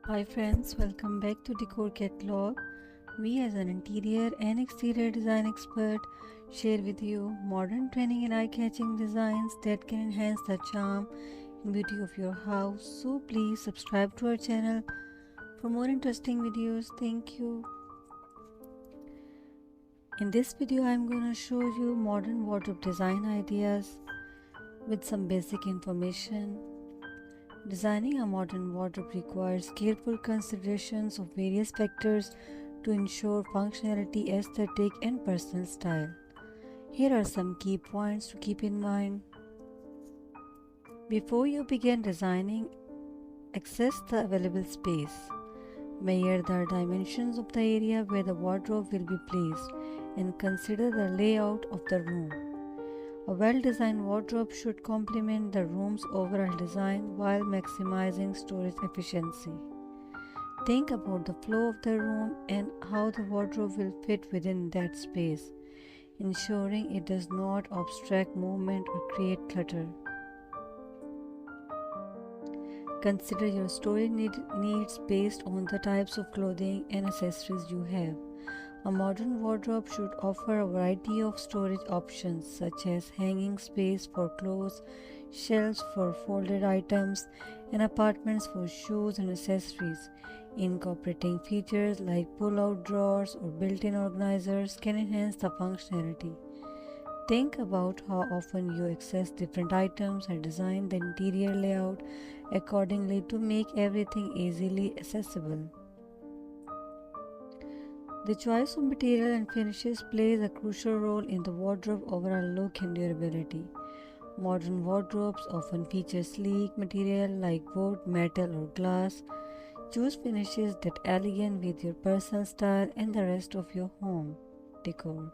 Hi friends, welcome back to Decor Catalog. We as an interior and exterior design expert share with you modern trending and eye-catching designs that can enhance the charm and beauty of your house. So please subscribe to our channel for more interesting videos. Thank you. In this video I am going to show you modern wardrobe design ideas with some basic information. Designing a modern wardrobe requires careful considerations of various factors to ensure functionality, aesthetic, and personal style. Here are some key points to keep in mind. Before you begin designing, assess the available space. Measure the dimensions of the area where the wardrobe will be placed and consider the layout of the room. A well-designed wardrobe should complement the room's overall design while maximizing storage efficiency. Think about the flow of the room and how the wardrobe will fit within that space, ensuring it does not obstruct movement or create clutter. Consider your storage needs based on the types of clothing and accessories you have. A modern wardrobe should offer a variety of storage options such as hanging space for clothes, shelves for folded items, and compartments for shoes and accessories. Incorporating features like pull-out drawers or built-in organizers can enhance the functionality. Think about how often you access different items and design the interior layout accordingly to make everything easily accessible. The choice of material and finishes plays a crucial role in the wardrobe overall look and durability. Modern wardrobes often feature sleek material like wood, metal, or glass. Choose finishes that align with your personal style and the rest of your home decor.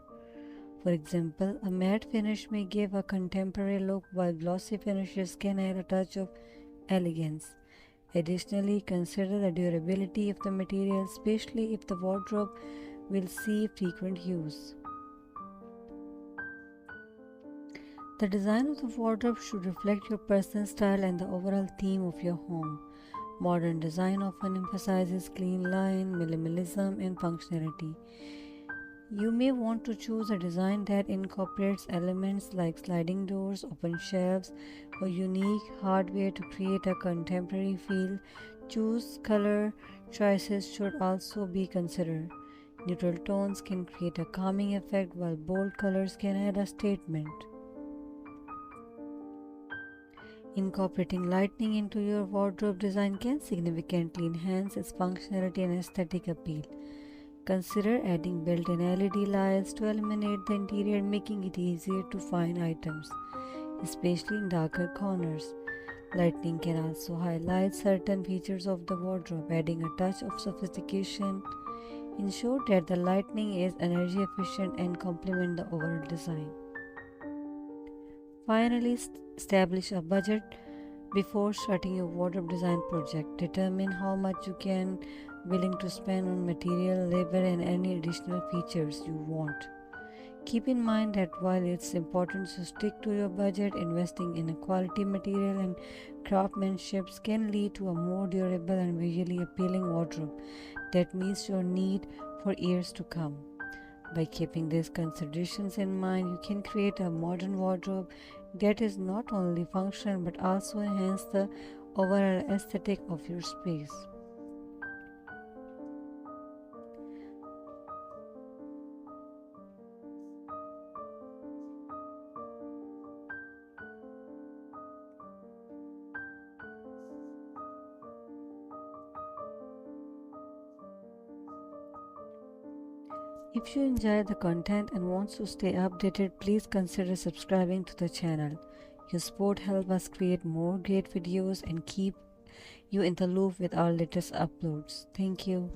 For example, a matte finish may give a contemporary look while glossy finishes can add a touch of elegance. Additionally, consider the durability of the material, especially if the wardrobe will see frequent use. The design of the wardrobe should reflect your personal style and the overall theme of your home. Modern design often emphasizes clean line, minimalism, and functionality. You may want to choose a design that incorporates elements like sliding doors, open shelves, or unique hardware to create a contemporary feel. Choose color choices should also be considered. Neutral tones can create a calming effect while bold colors can add a statement. Incorporating lighting into your wardrobe design can significantly enhance its functionality and aesthetic appeal. Consider adding built-in LED lights to illuminate the interior, making it easier to find items, especially in darker corners. Lighting can also highlight certain features of the wardrobe, adding a touch of sophistication. Ensure that the lighting is energy efficient and complement the overall design. Finally, establish a budget before starting your wardrobe design project. Determine how much you can willing to spend on material, labor, and any additional features you want. Keep in mind that while it's important to stick to your budget, investing in a quality material and craftsmanship can lead to a more durable and visually appealing wardrobe that meets your need for years to come. By keeping these considerations in mind, you can create a modern wardrobe that is not only functional but also enhance the overall aesthetic of your space. If you enjoy the content and want to stay updated, please consider subscribing to the channel. Your support helps us create more great videos and keep you in the loop with our latest uploads. Thank you.